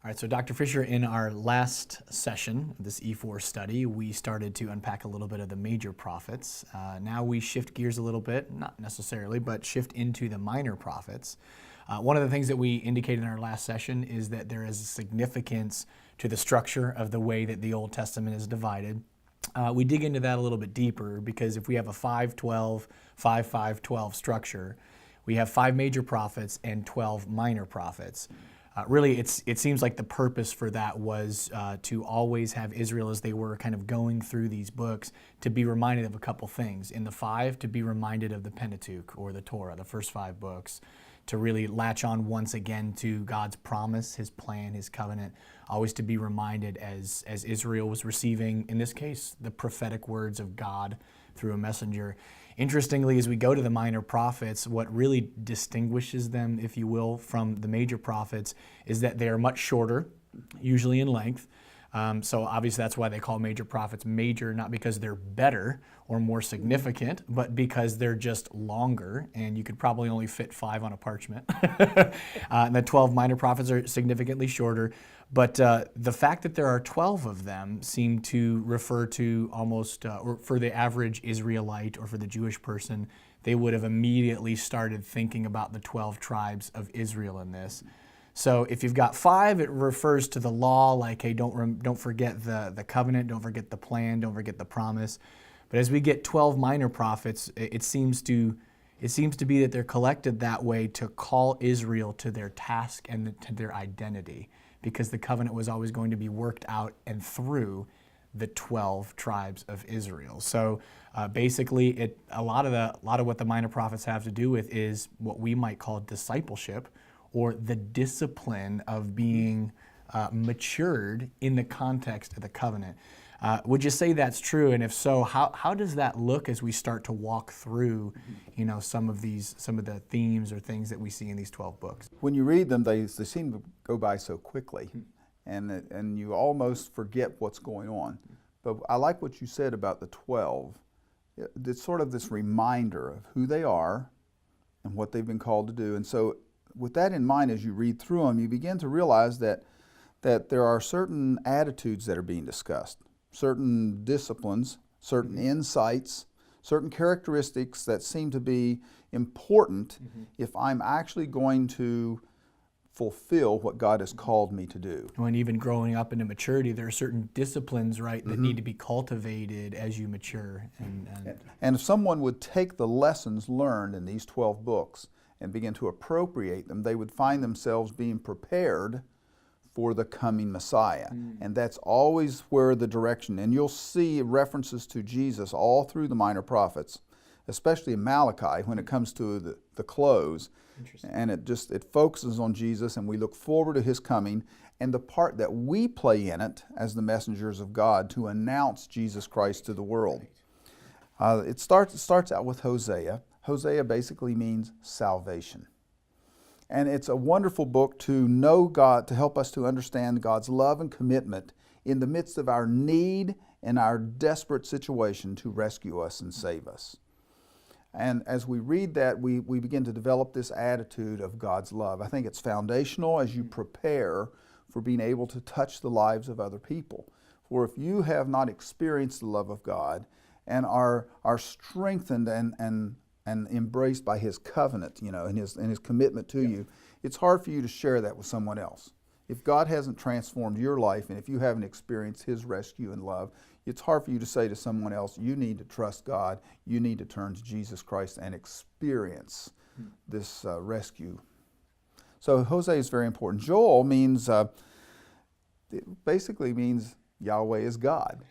All right, so Dr. Fisher, in our last session of this E4 study, we started to unpack a little bit of the major prophets. Now we shift gears a little bit, not necessarily, but shift into the minor prophets. One of the things that we indicated in our last session is that there is a significance to the structure of the way that the Old Testament is divided. We dig into that a little bit deeper because if we have a 5-12, 5-5-12 structure, we have 5 major prophets and 12 minor prophets. Really, it seems like the purpose for that was to always have Israel, as they were kind of going through these books, to be reminded of a couple things. In the 5, to be reminded of the Pentateuch, or the Torah, the first 5 books, to really latch on once again to God's promise, His plan, His covenant, always to be reminded as Israel was receiving, in this case, the prophetic words of God through a messenger. Interestingly, as we go to the minor prophets, what really distinguishes them, if you will, from the major prophets is that they are much shorter, usually in length. So obviously that's why they call major prophets major, not because they're better or more significant, but because they're just longer, and you could probably only fit 5 on a parchment. And the 12 minor prophets are significantly shorter. But the fact that there are 12 of them seem to refer to almost, or for the average Israelite or for the Jewish person, they would have immediately started thinking about the 12 tribes of Israel in this. So if you've got 5, it refers to the law, like, hey, don't forget the covenant, don't forget the plan, don't forget the promise. But as we get 12 minor prophets, it seems to be that they're collected that way to call Israel to their task and to their identity, because the covenant was always going to be worked out and through the 12 tribes of Israel. So basically, a lot of what the minor prophets have to do with is what we might call discipleship, or the discipline of being matured in the context of the covenant. Would you say that's true? And if so, how does that look as we start to walk through, some of the themes or things that we see in these 12 books? When you read them, they seem to go by so quickly, and you almost forget what's going on. But I like what you said about the 12. It's sort of this reminder of who they are and what they've been called to do. And so with that in mind, as you read through them, you begin to realize that there are certain attitudes that are being discussed, certain disciplines, certain insights, certain characteristics that seem to be important if I'm actually going to fulfill what God has called me to do. When even growing up into maturity, there are certain disciplines, right, that need to be cultivated as you mature. And if someone would take the lessons learned in these 12 books and begin to appropriate them, they would find themselves being prepared for the coming Messiah. And that's always where the direction, and you'll see references to Jesus all through the minor prophets, especially in Malachi when it comes to the close. And it focuses on Jesus, and we look forward to His coming and the part that we play in it as the messengers of God to announce Jesus Christ to the world. It starts out with Hosea. Hosea basically means salvation. And it's a wonderful book to know God, to help us to understand God's love and commitment in the midst of our need and our desperate situation to rescue us and save us. And as we read that, we begin to develop this attitude of God's love. I think it's foundational as you prepare for being able to touch the lives of other people. For if you have not experienced the love of God and are strengthened and embraced by His covenant, and His commitment to you, it's hard for you to share that with someone else. If God hasn't transformed your life, and if you haven't experienced His rescue and love, it's hard for you to say to someone else, you need to trust God, you need to turn to Jesus Christ and experience this rescue. So Hosea is very important. Joel basically means Yahweh is God,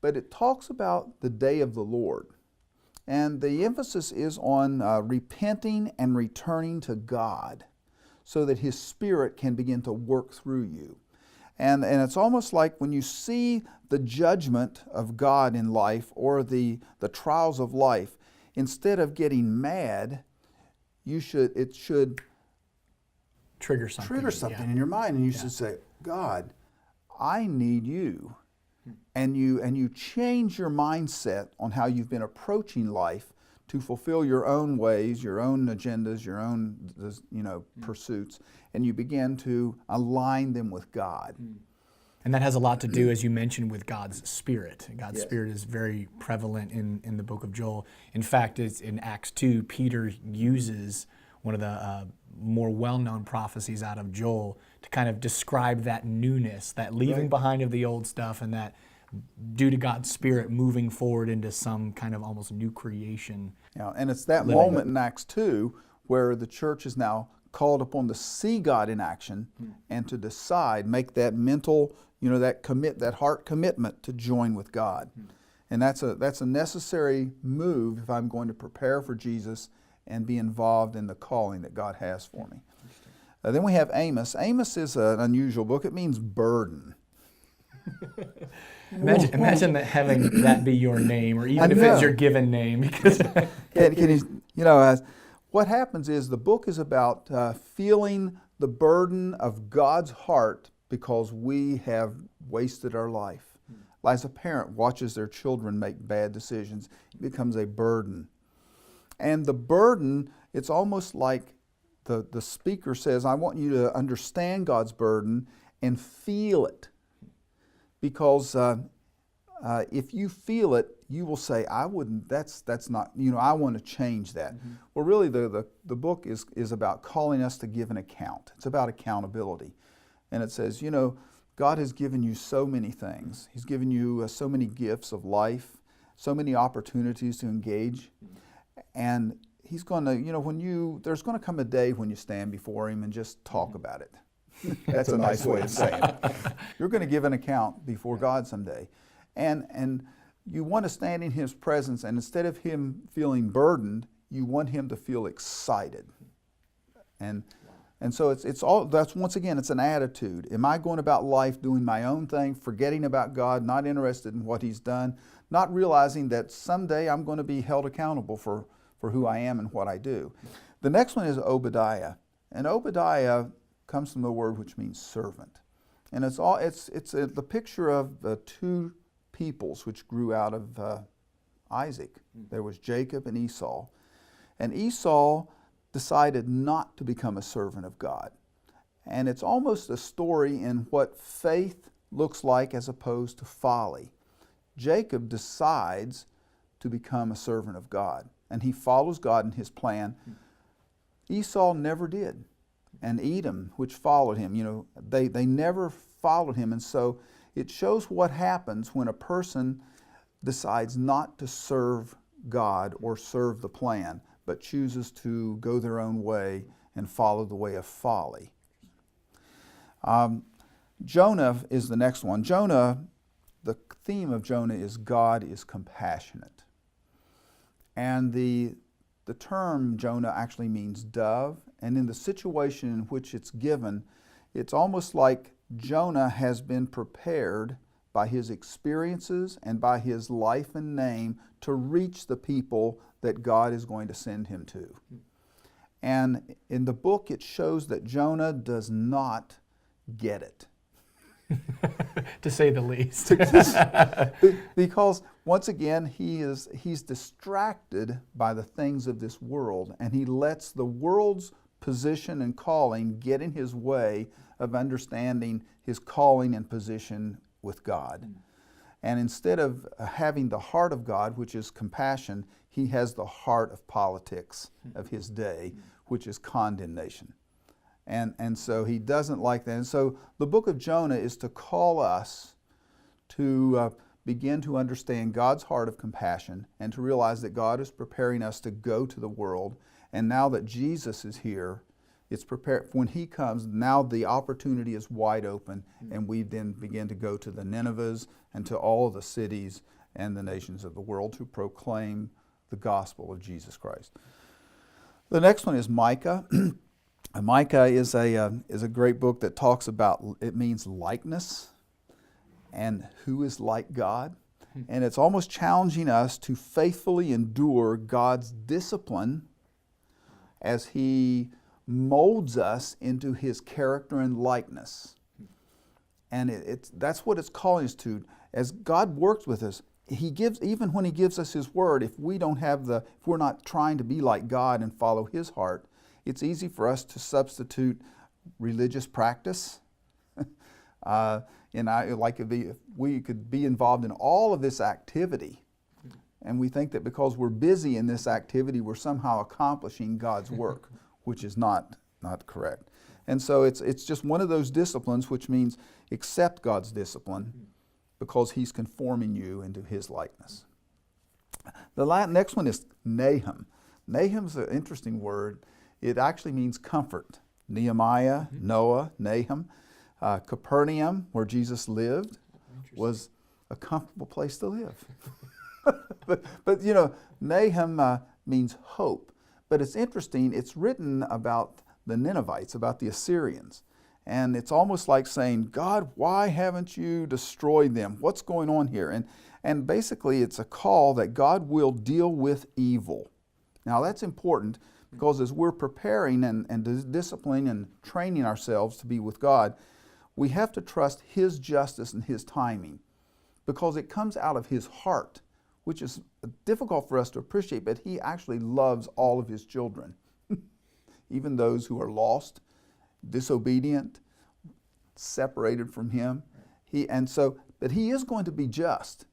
but it talks about the day of the Lord. And the emphasis is on repenting and returning to God so that His Spirit can begin to work through you. And it's almost like when you see the judgment of God in life or the trials of life, instead of getting mad, it should trigger something in your mind, and you should say, God, I need you. And you change your mindset on how you've been approaching life to fulfill your own ways, your own agendas, your own pursuits, and you begin to align them with God. And that has a lot to do, as you mentioned, with God's Spirit. God's Yes. Spirit is very prevalent in the book of Joel. In fact, it's in Acts 2, Peter uses one of the more well-known prophecies out of Joel to kind of describe that newness, that leaving Right. behind of the old stuff, and that due to God's Spirit moving forward into some kind of almost new creation. Yeah, and it's that Living. moment in Acts 2 where the church is now called upon to see God in action and to decide, make that mental, that heart commitment to join with God. And that's a necessary move if I'm going to prepare for Jesus and be involved in the calling that God has for me. Then we have Amos. Amos is an unusual book. It means burden. Imagine that having that be your name, or even I if know. it's your given name, because What happens is the book is about feeling the burden of God's heart because we have wasted our life. As a parent watches their children make bad decisions, it becomes a burden. And the burden, it's almost like the speaker says, I want you to understand God's burden and feel it. Because if you feel it, you will say, I wouldn't, that's not, I want to change that. Well, really, the book is about calling us to give an account. It's about accountability. And it says, God has given you so many things. He's given you so many gifts of life, so many opportunities to engage. And He's going to, there's going to come a day when you stand before Him and just talk about it. That's a nice way of saying it. You're going to give an account before God someday. And you want to stand in His presence, and instead of Him feeling burdened, you want Him to feel excited. And so it's all, that's, once again, it's an attitude. Am I going about life doing my own thing, forgetting about God, not interested in what He's done, not realizing that someday I'm going to be held accountable for who I am and what I do? The next one is Obadiah. And Obadiah comes from the word which means servant. And it's the picture of the two peoples which grew out of Isaac. There was Jacob and Esau. And Esau decided not to become a servant of God. And it's almost a story in what faith looks like as opposed to folly. Jacob decides to become a servant of God, and he follows God in His plan. Esau never did. And Edom, which followed him, they never followed him. And so it shows what happens when a person decides not to serve God or serve the plan, but chooses to go their own way and follow the way of folly. Jonah is the next one. Jonah, the theme of Jonah is God is compassionate. And the term Jonah actually means dove, and in the situation in which it's given, it's almost like Jonah has been prepared by his experiences and by his life and name to reach the people that God is going to send him to. And in the book, it shows that Jonah does not get it. To say the least. Because, once again, he's distracted by the things of this world, and he lets the world's position and calling get in his way of understanding his calling and position with God. And instead of having the heart of God, which is compassion, he has the heart of politics of his day, which is condemnation. And so he doesn't like that. And so the book of Jonah is to call us to begin to understand God's heart of compassion and to realize that God is preparing us to go to the world. And now that Jesus is here, it's prepared. When He comes, now the opportunity is wide open, and we then begin to go to the Ninevehs and to all of the cities and the nations of the world to proclaim the gospel of Jesus Christ. The next one is Micah. Micah is a great book that talks about, it means likeness and who is like God. And it's almost challenging us to faithfully endure God's discipline as He molds us into His character and likeness. And that's what it's calling us to. As God works with us, even when he gives us his word, if we're not trying to be like God and follow his heart, it's easy for us to substitute religious practice. We could be involved in all of this activity, and we think that because we're busy in this activity, we're somehow accomplishing God's work, which is not correct. And so it's just one of those disciplines, which means accept God's discipline because he's conforming you into his likeness. The next one is Nahum. Nahum's an interesting word. It actually means comfort. Nehemiah, Noah, Nahum. Capernaum, where Jesus lived, was a comfortable place to live. but you know, Nahum means hope. But it's interesting, it's written about the Ninevites, about the Assyrians. And it's almost like saying, God, why haven't you destroyed them? What's going on here? And basically it's a call that God will deal with evil. Now that's important because as we're preparing and disciplining and training ourselves to be with God, we have to trust his justice and his timing because it comes out of his heart, which is difficult for us to appreciate, but he actually loves all of his children, even those who are lost, disobedient, separated from him. But he is going to be just.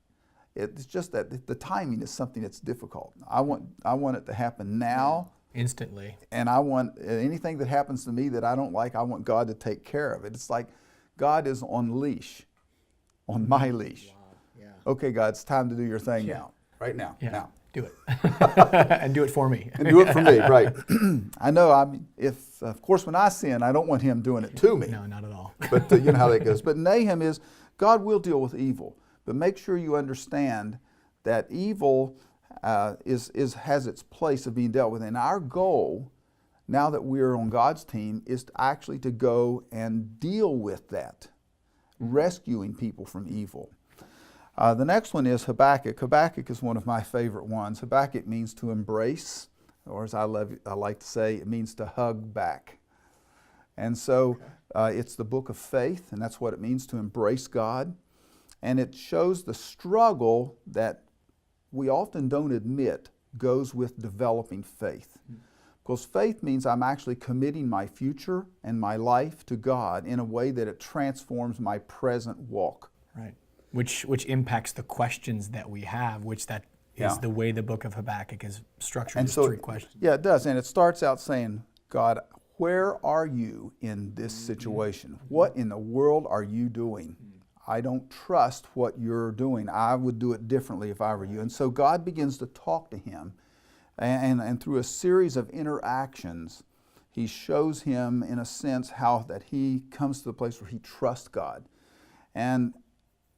It's just that the timing is something that's difficult. I want it to happen now. Instantly. And I want anything that happens to me that I don't like, I want God to take care of it. It's like God is on my leash. Wow. Yeah. Okay, God, it's time to do your thing now. Right now. Yeah. Now. Do it. And do it for me. And do it for me, right. I know, of course, when I sin, I don't want him doing it to me. No, not at all. But you know how that goes. But Nahum is, God will deal with evil. But make sure you understand that evil has its place of being dealt with. And our goal, now that we're on God's team, is actually to go and deal with that, rescuing people from evil. The next one is Habakkuk. Habakkuk is one of my favorite ones. Habakkuk means to embrace, or as I like to say, it means to hug back. And so it's the book of faith, and that's what it means to embrace God. And it shows the struggle that we often don't admit goes with developing faith. Because faith means I'm actually committing my future and my life to God in a way that it transforms my present walk. Right. Which impacts the questions that we have, which that is the way the book of Habakkuk is structured. And so 3 questions. Yeah, it does. And it starts out saying, God, where are you in this situation? What in the world are you doing? I don't trust what you're doing. I would do it differently if I were you. And so God begins to talk to him. And through a series of interactions, he shows him, in a sense, how that he comes to the place where he trusts God. And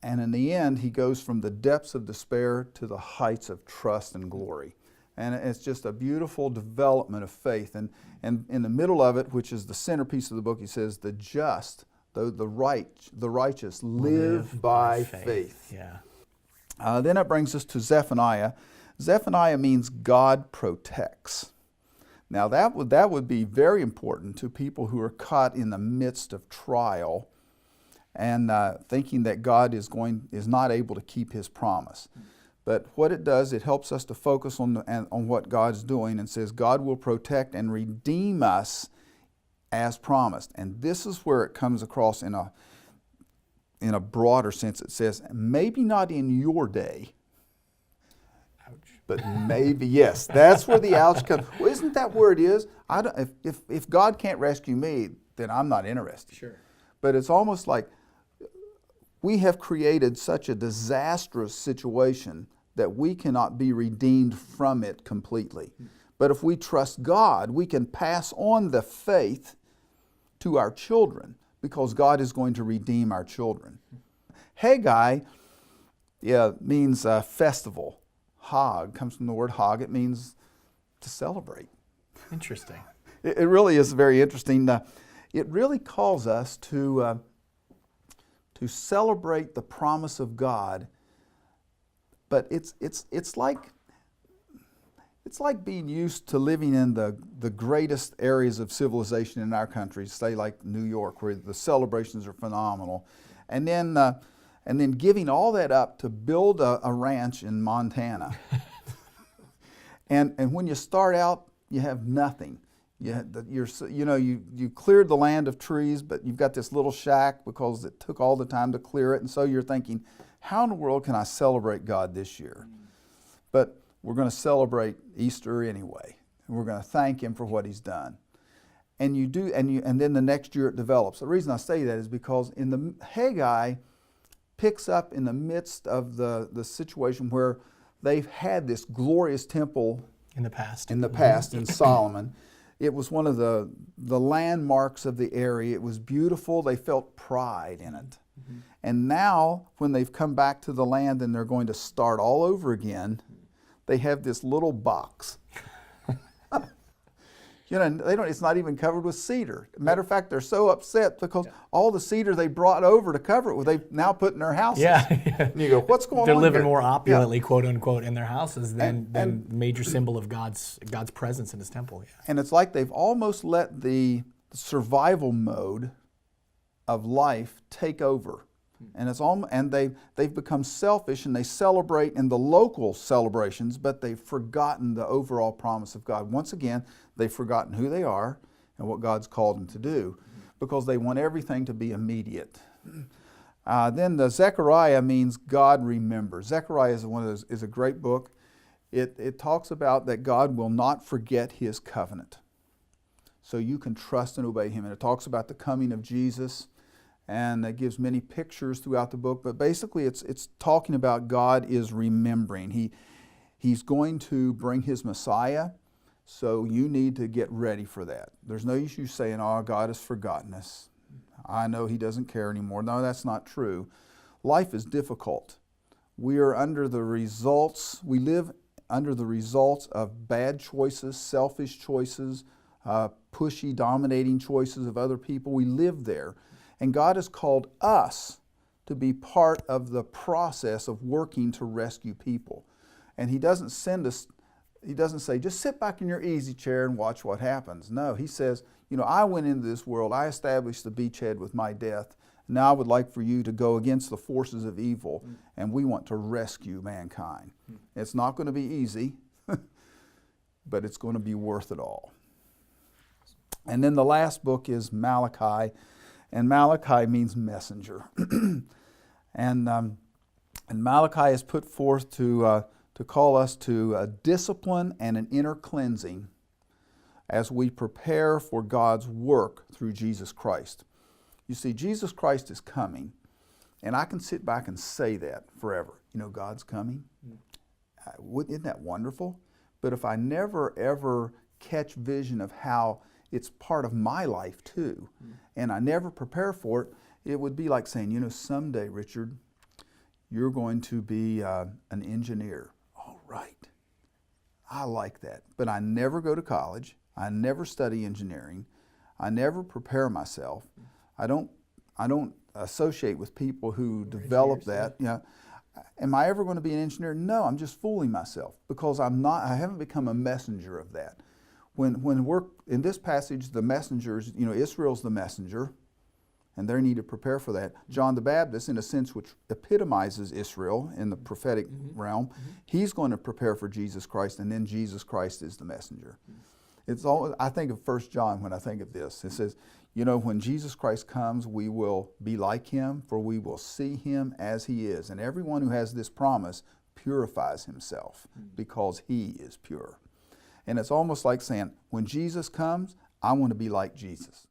in the end, he goes from the depths of despair to the heights of trust and glory. And it's just a beautiful development of faith. And in the middle of it, which is the centerpiece of the book, he says, the just, the righteous live by faith. Yeah. Then it brings us to Zephaniah. Zephaniah means God protects. Now that would be very important to people who are caught in the midst of trial and thinking that God is not able to keep his promise. But what it does, it helps us to focus on what God's doing and says God will protect and redeem us as promised. And this is where it comes across in a broader sense. It says, maybe not in your day, but maybe, yes. That's where the ouch comes. Well, isn't that where it is? If God can't rescue me, then I'm not interested. Sure. But it's almost like we have created such a disastrous situation that we cannot be redeemed from it completely. But if we trust God, we can pass on the faith to our children because God is going to redeem our children. Haggai means festival. Hag comes from the word Hag. It means to celebrate. Interesting. It really is very interesting. It really calls us to celebrate the promise of God, but it's like being used to living in the greatest areas of civilization in our country, say like New York, where the celebrations are phenomenal, and then and then giving all that up to build a ranch in Montana. And when you start out, you have nothing. You cleared the land of trees, but you've got this little shack because it took all the time to clear it. And so you're thinking, how in the world can I celebrate God this year? But we're going to celebrate Easter anyway. And we're going to thank Him for what He's done. And you do, and then the next year it develops. The reason I say that is because in the Haggai picks up in the midst of the situation where they've had this glorious temple in the past. In Solomon. It was one of the landmarks of the area. It was beautiful. They felt pride in it. Mm-hmm. And now, when they've come back to the land and they're going to start all over again, they have this little box. It's not even covered with cedar. Matter of fact, they're so upset because all the cedar they brought over to cover it, they've now put in their houses. Yeah. And you go, what's going on They're living here? more opulently, quote unquote, in their houses than major symbol of God's presence in His temple. Yeah. And it's like they've almost let the survival mode of life take over. And they've become selfish, and they celebrate in the local celebrations, but they've forgotten the overall promise of God. Once again, they've forgotten who they are and what God's called them to do, because they want everything to be immediate. Then the Zechariah means God remembers. Zechariah is a great book. It talks about that God will not forget His covenant, so you can trust and obey Him. And it talks about the coming of Jesus. And it gives many pictures throughout the book, but basically it's talking about God is remembering. He's going to bring His Messiah, so you need to get ready for that. There's no use you saying, oh, God has forgotten us. I know He doesn't care anymore. No, that's not true. Life is difficult. We live under the results of bad choices, selfish choices, pushy, dominating choices of other people. We live there. And God has called us to be part of the process of working to rescue people. And He doesn't say, just sit back in your easy chair and watch what happens. No, He says, I went into this world, I established the beachhead with my death. Now I would like for you to go against the forces of evil, and we want to rescue mankind. It's not going to be easy, but it's going to be worth it all. And then the last book is Malachi. And Malachi means messenger. And Malachi is put forth to call us to a discipline and an inner cleansing as we prepare for God's work through Jesus Christ. You see, Jesus Christ is coming, and I can sit back and say that forever. God's coming. Isn't that wonderful? But if I never, ever catch vision of how it's part of my life too, and I never prepare for it, it would be like saying, someday, Richard, you're going to be an engineer. All right. I like that. But I never go to college. I never study engineering. I never prepare myself. I don't associate with people who develop that. Am I ever going to be an engineer? No, I'm just fooling myself, because I haven't become a messenger of that. When we're in this passage, the messengers, Israel's the messenger, and they need to prepare for that. John the Baptist, in a sense, which epitomizes Israel in the prophetic realm, he's going to prepare for Jesus Christ, and then Jesus Christ is the messenger. I think of 1 John when I think of this. It says, when Jesus Christ comes, we will be like Him, for we will see Him as He is. And everyone who has this promise purifies himself, because He is pure. And it's almost like saying, when Jesus comes, I want to be like Jesus.